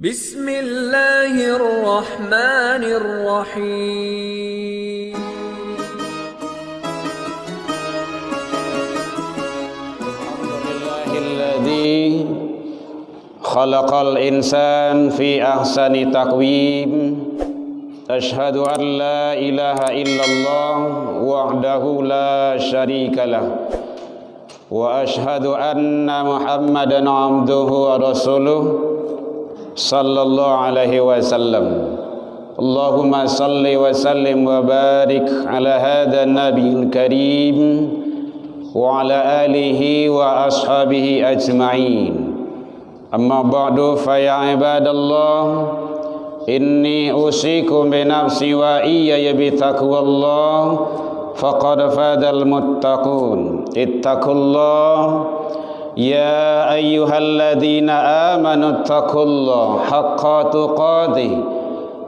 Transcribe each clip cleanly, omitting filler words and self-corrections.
Bismillahirrahmanirrahim. Alhamdulillahilladzi khalaqal insan fi ahsani taqwim. Ashhadu an la ilaha illallah wahdahu la syarikalah. Wa ashhadu anna Muhammadan abduhu wa rasuluh sallallahu alaihi wasallam. Allahumma salli wa sallim wa barik ala hadha nabiyil karim wa ala alihi wa ashabihi ajma'in. Amma ba'du fa ya ibadallah, inni usikum bi nafsi wa iyaya bi taqwallah faqad fadal muttaqun. Ittaqullah ya ayyuhalladzina amanu taqullaha haqqa tuqatih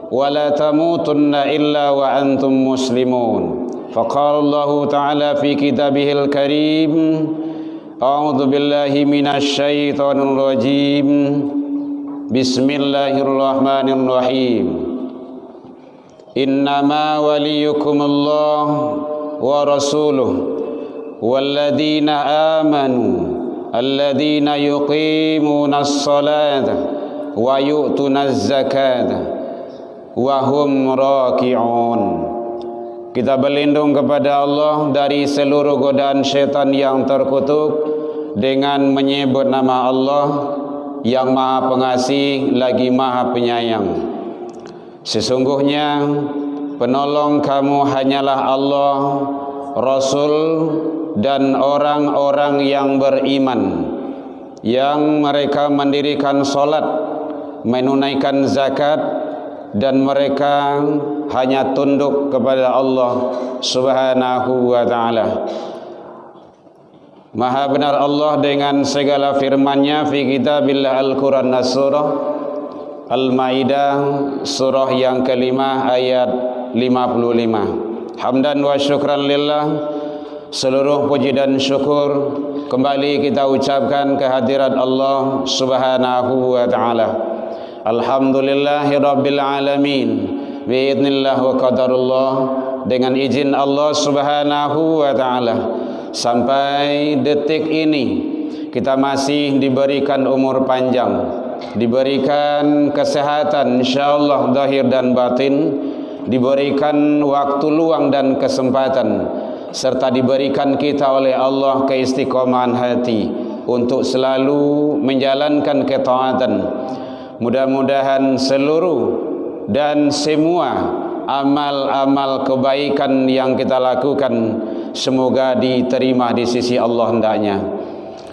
wa la tamutunna illa wa antum muslimun. Faqala Allah ta'ala fi kitabihil karim, a'udzu billahi minasy syaithanir rajim. Bismillahirrahmanirrahim. Innama waliyukumullah wa rasuluhu walladzina amanu alladzina yuqimuna as-salata wa yu'tuna az-zakata wa hum raki'un. Kita berlindung kepada Allah dari seluruh godaan syaitan yang terkutuk dengan menyebut nama Allah yang Maha Pengasih lagi Maha Penyayang. Sesungguhnya penolong kamu hanyalah Allah, Rasul dan orang-orang yang beriman, yang mereka mendirikan solat, menunaikan zakat, dan mereka hanya tunduk kepada Allah subhanahu wa ta'ala. Maha benar Allah dengan segala firman-Nya fi kitabillah Al-Quran Surah Al-Maidah, surah yang kelima ayat 55. Hamdan wa syukran lillah, seluruh puji dan syukur kembali kita ucapkan kehadirat Allah subhanahu wa ta'ala. Alhamdulillahi rabbil alamin, biidnillah wa qadarullah, dengan izin Allah subhanahu wa ta'ala. Sampai detik ini kita masih diberikan umur panjang, diberikan kesehatan insyaallah zahir dan batin, diberikan waktu luang dan kesempatan, serta diberikan kita oleh Allah keistiqomahan hati untuk selalu menjalankan ketaatan. Mudah-mudahan seluruh dan semua amal-amal kebaikan yang kita lakukan semoga diterima di sisi Allah hendaknya.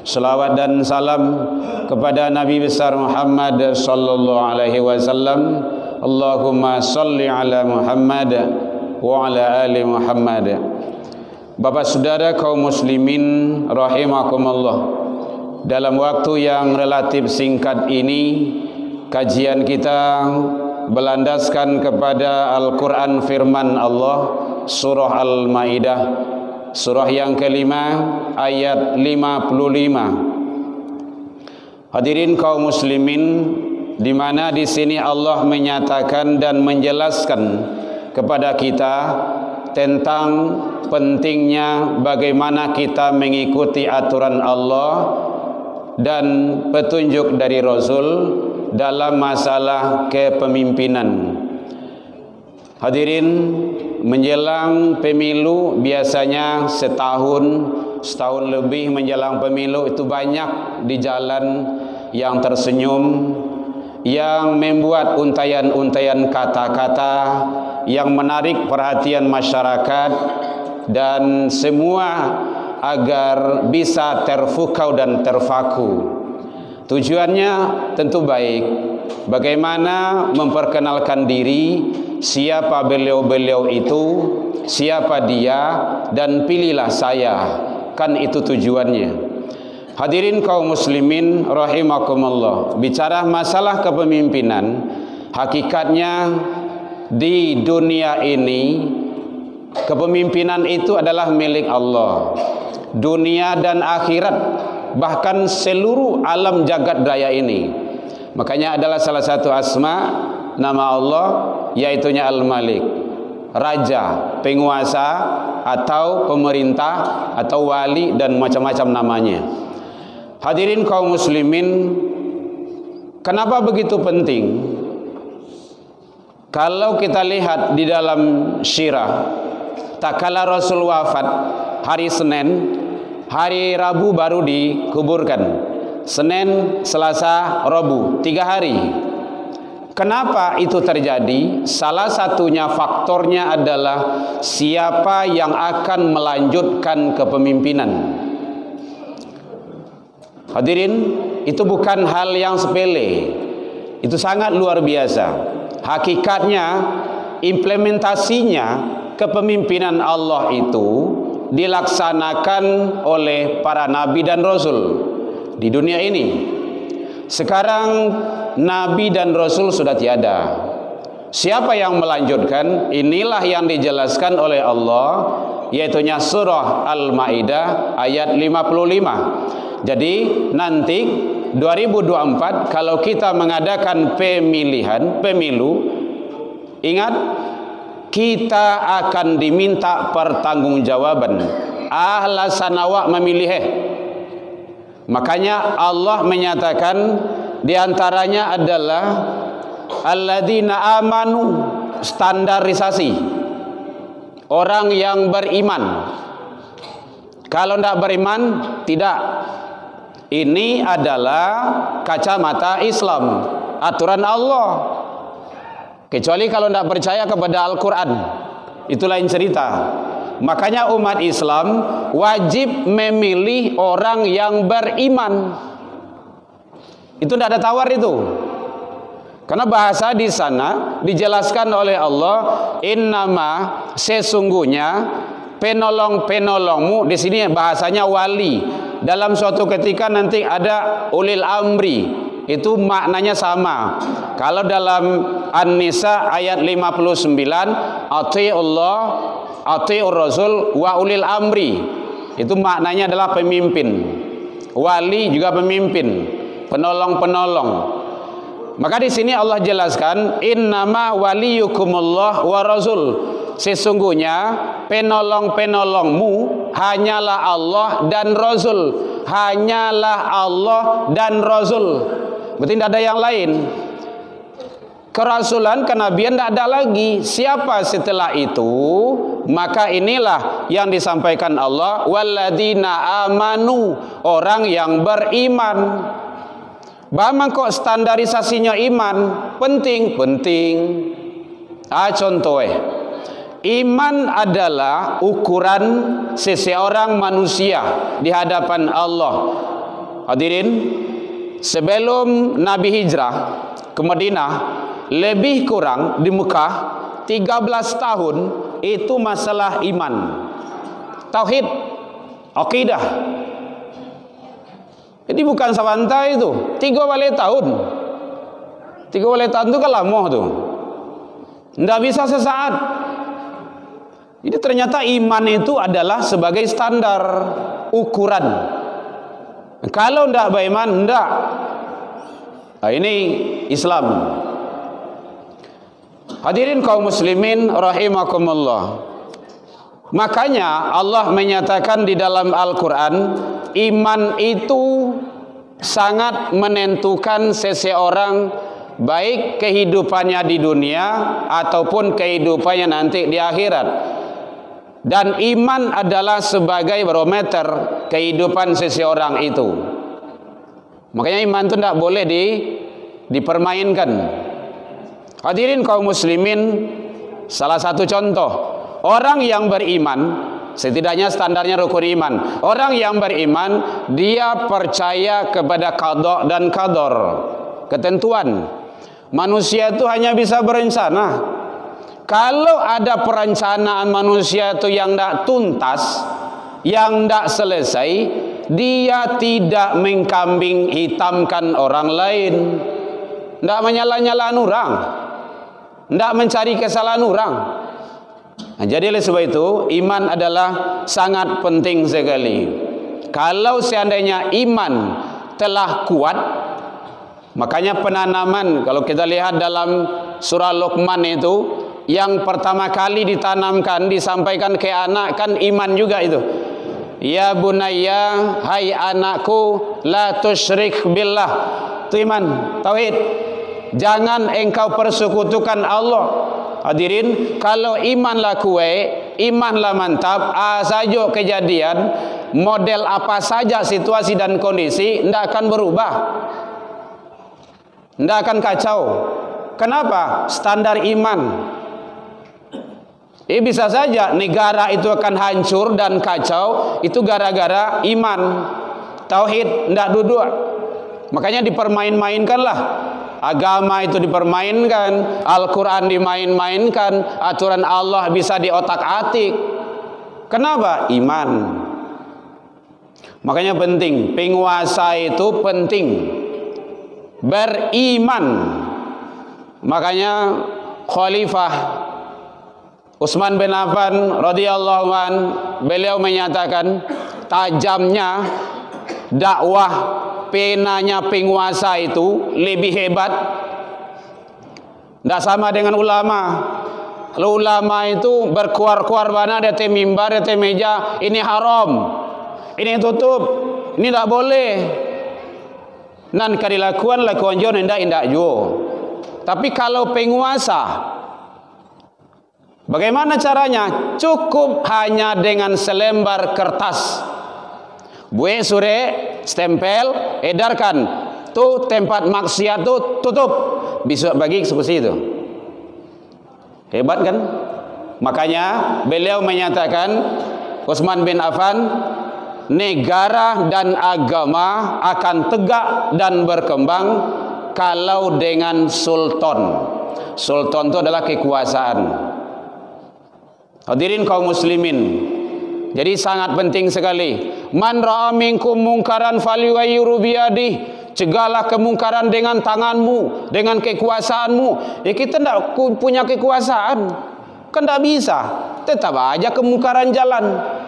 Salawat dan salam kepada Nabi besar Muhammad sallallahu alaihi wasallam. Allahumma salli ala Muhammad wa ala ali Muhammad. Bapak saudara kaum muslimin rahimakumullah, dalam waktu yang relatif singkat ini kajian kita berlandaskan kepada Al-Quran firman Allah, surah Al-Maidah, surah yang kelima ayat 55. Hadirin kaum muslimin, di mana di sini Allah menyatakan dan menjelaskan kepada kita tentang pentingnya bagaimana kita mengikuti aturan Allah dan petunjuk dari Rasul dalam masalah kepemimpinan. Hadirin, menjelang pemilu biasanya setahun lebih menjelang pemilu itu banyak di jalan yang tersenyum, yang membuat untayan-untayan kata-kata yang menarik perhatian masyarakat, dan semua agar bisa terfukau dan terfaku. Tujuannya tentu baik, bagaimana memperkenalkan diri, siapa beliau-beliau itu, siapa dia, dan pilihlah saya. Kan itu tujuannya. Hadirin kaum muslimin rahimakumullah, bicara masalah kepemimpinan, hakikatnya di dunia ini kepemimpinan itu adalah milik Allah. Dunia dan akhirat, bahkan seluruh alam jagat raya ini Makanya adalah salah satu asma nama Allah yaitunya Al-Malik, raja, penguasa atau pemerintah atau wali dan macam-macam namanya. Hadirin kaum muslimin, kenapa begitu penting? Kalau kita lihat di dalam syirah, tak kala Rasul wafat hari Senin, hari Rabu baru dikuburkan. Senin, Selasa, Rabu, 3 hari. Kenapa itu terjadi? Salah satunya faktornya adalah siapa yang akan melanjutkan kepemimpinan. Hadirin, itu bukan hal yang sepele. Itu sangat luar biasa. Hakikatnya, implementasinya kepemimpinan Allah itu dilaksanakan oleh para nabi dan rasul di dunia ini. Sekarang nabi dan rasul sudah tiada. Siapa yang melanjutkan? Inilah yang dijelaskan oleh Allah, yaitunya surah Al-Maidah ayat 55. Jadi nanti 2024 kalau kita mengadakan pemilu, ingat kita akan diminta pertanggungjawaban. Ahlan awak memilih. Makanya Allah menyatakan diantaranya adalah alladzina amanu, standarisasi orang yang beriman. Kalau tidak beriman, tidak. Ini adalah kacamata Islam, aturan Allah. Kecuali kalau tidak percaya kepada Al-Quran, itu lain cerita. Makanya umat Islam wajib memilih orang yang beriman. Itu tidak ada tawar itu. Karena bahasa di sana dijelaskan oleh Allah, innama, sesungguhnya penolong-penolongmu, di sini bahasanya wali. Dalam suatu ketika nanti ada ulil amri, itu maknanya sama. Kalau dalam An-Nisa ayat 59, ati'ullah, ati'ur rasul wa ulil amri, itu maknanya adalah pemimpin. Wali juga pemimpin, penolong-penolong. Maka di sini Allah jelaskan, innama waliyukumullah wa rasul, sesungguhnya penolong-penolongmu hanyalah Allah dan Rasul. Hanyalah Allah dan Rasul. Berarti tidak ada yang lain. Kerasulan, kenabian tidak ada lagi. Siapa setelah itu? Maka inilah yang disampaikan Allah, walladzina amanu, orang yang beriman. Bagaimana kok standarisasinya iman? Penting. Contoh iman adalah ukuran seseorang manusia di hadapan Allah. Hadirin, sebelum Nabi hijrah ke Madinah, lebih kurang di Mekah 13 tahun itu masalah iman, tauhid, akidah. Jadi bukan sabantai itu, 3 tahun. 3 tahun itu kan lama tuh. Tidak bisa sesaat. Jadi ternyata iman itu adalah sebagai standar ukuran. Kalau tidak beriman, tidak. Nah, ini Islam. Hadirin kaum muslimin rahimakumullah. Makanya Allah menyatakan di dalam Al-Quran, iman itu sangat menentukan seseorang, baik kehidupannya di dunia ataupun kehidupannya nanti di akhirat. Dan iman adalah sebagai barometer kehidupan seseorang itu. Makanya iman itu tidak boleh dipermainkan. Hadirin kaum muslimin, salah satu contoh orang yang beriman, setidaknya standarnya rukun iman. Orang yang beriman, dia percaya kepada qada dan qadar, ketentuan. Manusia itu hanya bisa berencana. Kalau ada perencanaan manusia itu yang tidak tuntas, yang tidak selesai, dia tidak mengkambing hitamkan orang lain, tidak menyala-nyalakan orang, tidak mencari kesalahan orang. Nah, jadi oleh sebab itu iman adalah sangat penting sekali. Kalau seandainya iman telah kuat, Makanya penanaman, kalau kita lihat dalam surah Luqman itu, yang pertama kali ditanamkan, disampaikan ke anak kan iman juga itu. Ya bunayya, hai anakku, la tusyrik billah. Itu iman, tauhid. Jangan engkau persekutukan Allah. Hadirin, kalau imanlah kue, imanlah mantap, saja kejadian, model apa saja situasi dan kondisi, tidak akan berubah, tidak akan kacau. Kenapa? Standar iman. Bisa saja negara itu akan hancur dan kacau, itu gara-gara iman, tauhid tidak duduk. Makanya dipermain-mainkanlah. Agama itu dipermainkan, Al-Quran dimain-mainkan, aturan Allah bisa diotak-atik. Kenapa? Iman. Makanya penting, penguasa itu penting beriman. Makanya Khalifah Utsman bin Affan radhiyallahu an, beliau menyatakan tajamnya dakwah penanya penguasa itu lebih hebat. Tidak sama dengan ulama. Kalau ulama itu berkuar-kuar mana di mimbar, di meja, ini haram, ini tutup, ini tidak boleh. Nan kadilakuan lakuan jo indah jo. Tapi kalau penguasa, bagaimana caranya? Cukup hanya dengan selembar kertas. Buat sore, stempel, edarkan. Tuh tempat maksiat tuh tutup. Besok bagi eksekusi itu. Hebat kan? Makanya beliau menyatakan, Utsman bin Affan, negara dan agama akan tegak dan berkembang kalau dengan sultan. Sultan itu adalah kekuasaan. Hadirin kaum muslimin, jadi sangat penting sekali. Man ra'a minkum mungkaran falyughayyiru biyadihi. Cegahlah kemungkaran dengan tanganmu, dengan kekuasaanmu. Ya kita tidak punya kekuasaan, kan tidak bisa. Tetap aja kemungkaran jalan,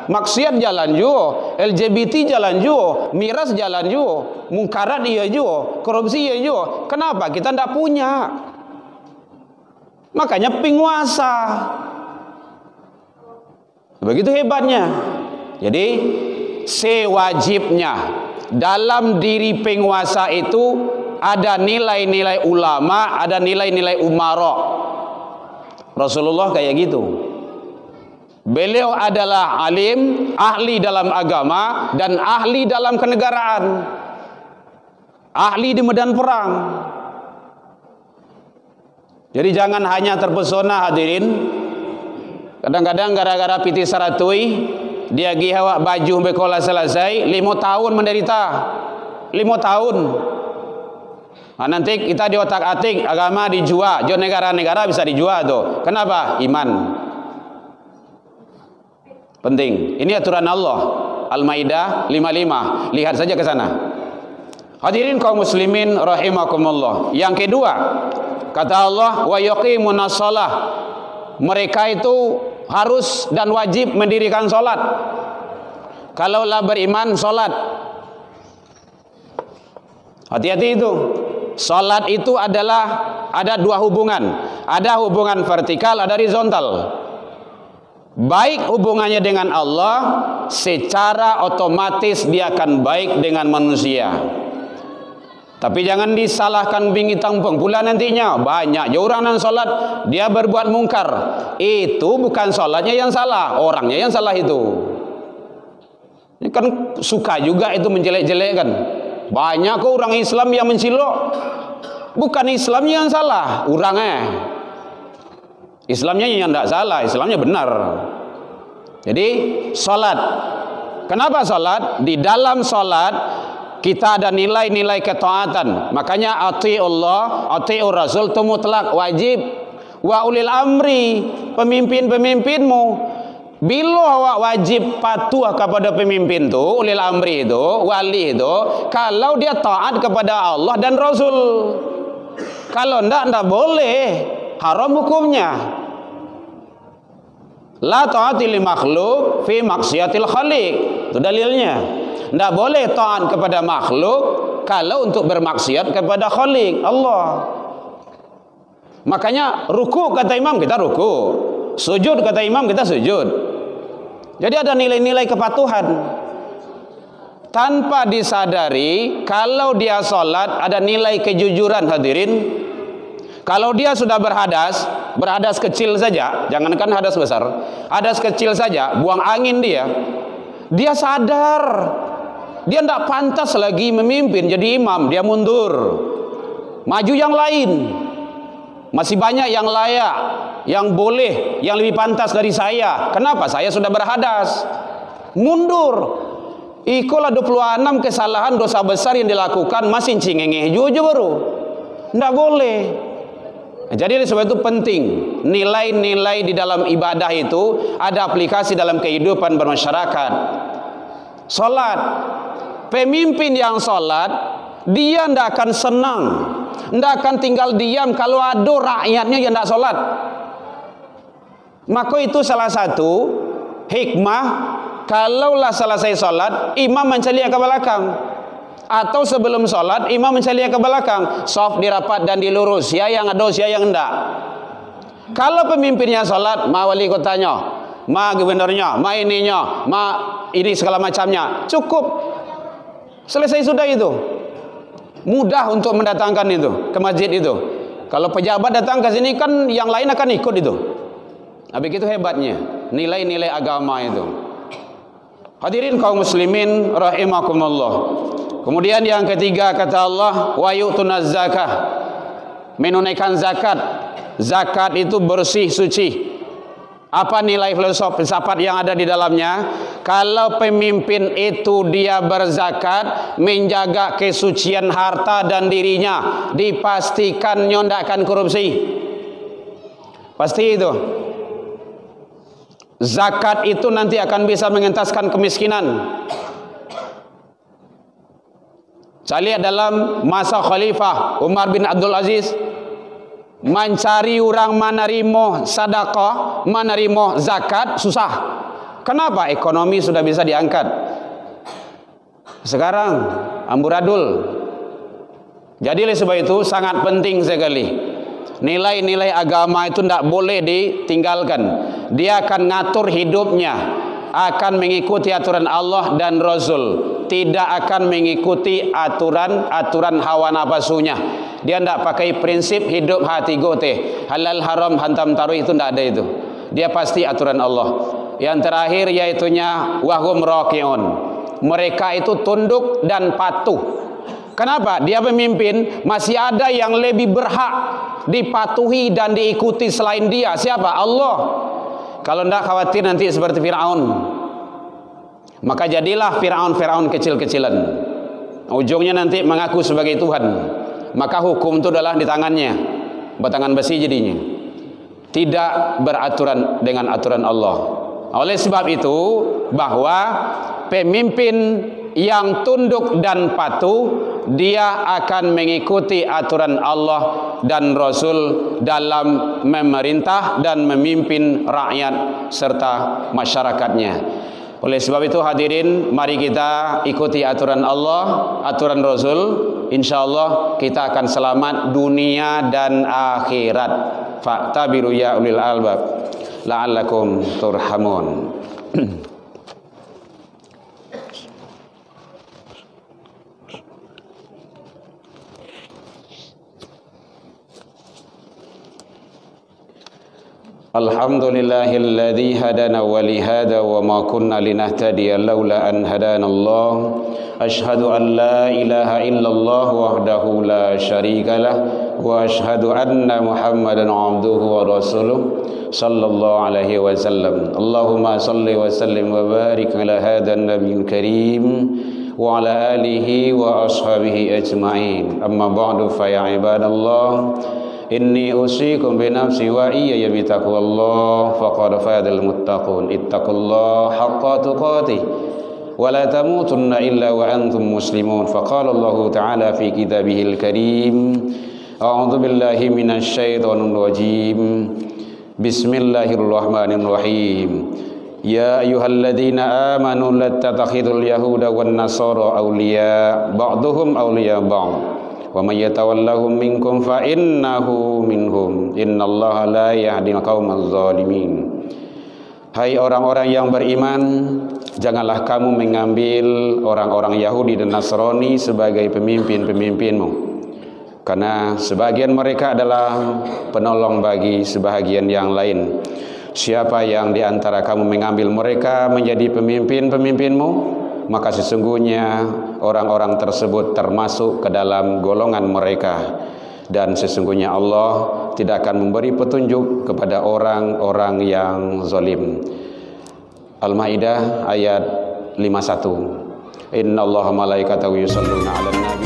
maksiat jalan juga, LGBT jalan juga, miras jalan juga, mungkarat iya juga, korupsi iya juga. Kenapa? Kita tidak punya. Makanya penguasa. Begitu hebatnya. Jadi sewajibnya dalam diri penguasa itu ada nilai-nilai ulama, ada nilai-nilai umara. Rasulullah kayak gitu. Beliau adalah alim, ahli dalam agama dan ahli dalam kenegaraan, ahli di medan perang. Jadi jangan hanya terpesona hadirin. Kadang-kadang gara-gara piti saratui, dia gihawa baju bekola selesai, 5 tahun menderita, 5 tahun. Nah, nanti kita di otak-atik agama dijual, jo negara-negara bisa dijual tuh. Kenapa? Iman. Penting. Ini aturan Allah. Al-Maidah 55. Lihat saja ke sana. Hadirin kaum muslimin rahimakumullah. Yang kedua, kata Allah, wa yuqimunas shalah. Mereka itu harus dan wajib mendirikan solat. Kalaulah beriman, solat. Hati-hati itu. Solat itu adalah ada dua hubungan. Ada hubungan vertikal, ada horizontal. Baik hubungannya dengan Allah, secara otomatis dia akan baik dengan manusia. Tapi jangan disalahkan bingi tampung pula nantinya. Banyak orang yang sholat, dia berbuat mungkar. Itu bukan sholatnya yang salah, orangnya yang salah itu. Ini kan suka juga itu menjelek-jelekkan. Banyak kok orang Islam yang mencilok. Bukan Islamnya yang salah, orangnya. Islamnya yang tidak salah, Islamnya benar. Jadi sholat. Kenapa sholat? Di dalam sholat kita ada nilai-nilai ketaatan. Makanya ati'ullah, ati'ur rasul itu mutlak, wajib. Wa ulil amri, pemimpin-pemimpinmu. Bila awak wajib patuh kepada pemimpin itu, ulil amri itu, wali itu, kalau dia taat kepada Allah dan Rasul. Kalau tidak boleh, haram hukumnya. La ta'ati li makhluk fi maksiatil khaliq. Itu dalilnya. Tidak boleh taat kepada makhluk kalau untuk bermaksiat kepada Khalik Allah. Makanya ruku kata imam kita ruku, sujud kata imam kita sujud. Jadi ada nilai-nilai kepatuhan. Tanpa disadari, kalau dia sholat ada nilai kejujuran hadirin. Kalau dia sudah berhadas kecil saja, jangankan hadas besar, hadas kecil saja, buang angin dia sadar, dia tidak pantas lagi memimpin jadi imam, dia mundur, maju yang lain, masih banyak yang layak, yang boleh, yang lebih pantas dari saya. Kenapa? Saya sudah berhadas, mundur. Ikulah 26 kesalahan dosa besar yang dilakukan, masih cingengeh jujur baru, tidak boleh. Jadi sebab itu penting nilai-nilai di dalam ibadah itu ada aplikasi dalam kehidupan bermasyarakat. Salat, pemimpin yang salat dia tidak akan senang, tidak akan tinggal diam kalau ada rakyatnya yang tidak salat. Maka itu salah satu hikmah, kalaulah selesai salat imam menceliak ke belakang, atau sebelum sholat imam menceliak ke belakang, soft dirapat dan dilurus, ya yang ada, ya yang enggak. Kalau pemimpinnya sholat, ma wali kotanya, ma gubernurnya, ma ininya, ma ini segala macamnya, cukup, selesai sudah itu. Mudah untuk mendatangkan itu ke masjid itu. Kalau pejabat datang ke sini kan yang lain akan ikut itu. Nah, begitu hebatnya nilai-nilai agama itu. Hadirin kaum muslimin rahimakumullah. Kemudian yang ketiga kata Allah, wa yu'tunaz zakah, menunaikan zakat. Zakat itu bersih suci. Apa nilai filsafat yang ada di dalamnya? Kalau pemimpin itu dia berzakat, menjaga kesucian harta dan dirinya, dipastikan tidak akan korupsi. Pasti itu. Zakat itu nanti akan bisa mengentaskan kemiskinan. Saya lihat dalam masa Khalifah Umar bin Abdul Aziz, mencari orang menerima sedekah, menerima zakat susah. Kenapa? Ekonomi sudah bisa diangkat. Sekarang amburadul. Jadi oleh sebab itu sangat penting sekali. Nilai-nilai agama itu tidak boleh ditinggalkan. Dia akan ngatur hidupnya, akan mengikuti aturan Allah dan Rasul, tidak akan mengikuti aturan hawa nafsunya. Dia tidak pakai prinsip hidup hati gote, halal haram hantam taruh, itu tidak ada itu. Dia pasti aturan Allah. Yang terakhir yaitunya wahum rakiun, mereka itu tunduk dan patuh. Kenapa? Dia pemimpin, masih ada yang lebih berhak dipatuhi dan diikuti selain dia. Siapa? Allah. Kalau tidak khawatir nanti seperti Fir'aun. Maka jadilah Fir'aun kecil-kecilan. Ujungnya nanti mengaku sebagai Tuhan. Maka hukum itu adalah di tangannya, batangan besi jadinya. Tidak beraturan dengan aturan Allah. Oleh sebab itu, bahwa pemimpin yang tunduk dan patuh, dia akan mengikuti aturan Allah dan Rasul dalam memerintah dan memimpin rakyat serta masyarakatnya. Oleh sebab itu hadirin, mari kita ikuti aturan Allah, aturan Rasul. InsyaAllah kita akan selamat dunia dan akhirat. Fa'tabiru ya ulil albab la'allakum turhamun. Alhamdulillahilladzi hadana wa li hada wa ma kunna linahtadiya laula an hadana Allah. Asyhadu an la ilaha illallah wahdahu la syarika lah wa asyhadu anna Muhammadan abduhu wa rasuluh sallallahu alaihi wasallam. Allahumma salli wa sallim wa barik ala hadan nabiyil karim wa ala alihi wa ashabihi ajma'in. Amma ba'du fa ya ibadallah, inni usikum bi nafsi wa iyaya bi taqwallah faqad fadal muttaqun. Ittaqullaha haqqa tuqatih wa la tamutunna illa wa antum muslimun. Faqala Allah ta'ala fi kitabihil karim, a'udzu billahi minasy syaithanir rajim. Bismillahirrahmanirrahim. Ya ayyuhalladzina amanu la tattakhidul yahuda wan nasara awliya ba'dhum awliya ba'd wa may yatawallahum minkum fa innahu minhum innallaha la yahdil qaumadz zalimin. Hai orang-orang yang beriman, janganlah kamu mengambil orang-orang Yahudi dan Nasrani sebagai pemimpin-pemimpinmu, karena sebagian mereka adalah penolong bagi sebahagian yang lain. Siapa yang di antara kamu mengambil mereka menjadi pemimpin-pemimpinmu, maka sesungguhnya orang-orang tersebut termasuk ke dalam golongan mereka, dan sesungguhnya Allah tidak akan memberi petunjuk kepada orang-orang yang zalim. Al-Maidah ayat 51. Innallaha malaikatahu yusholluna 'alan nabi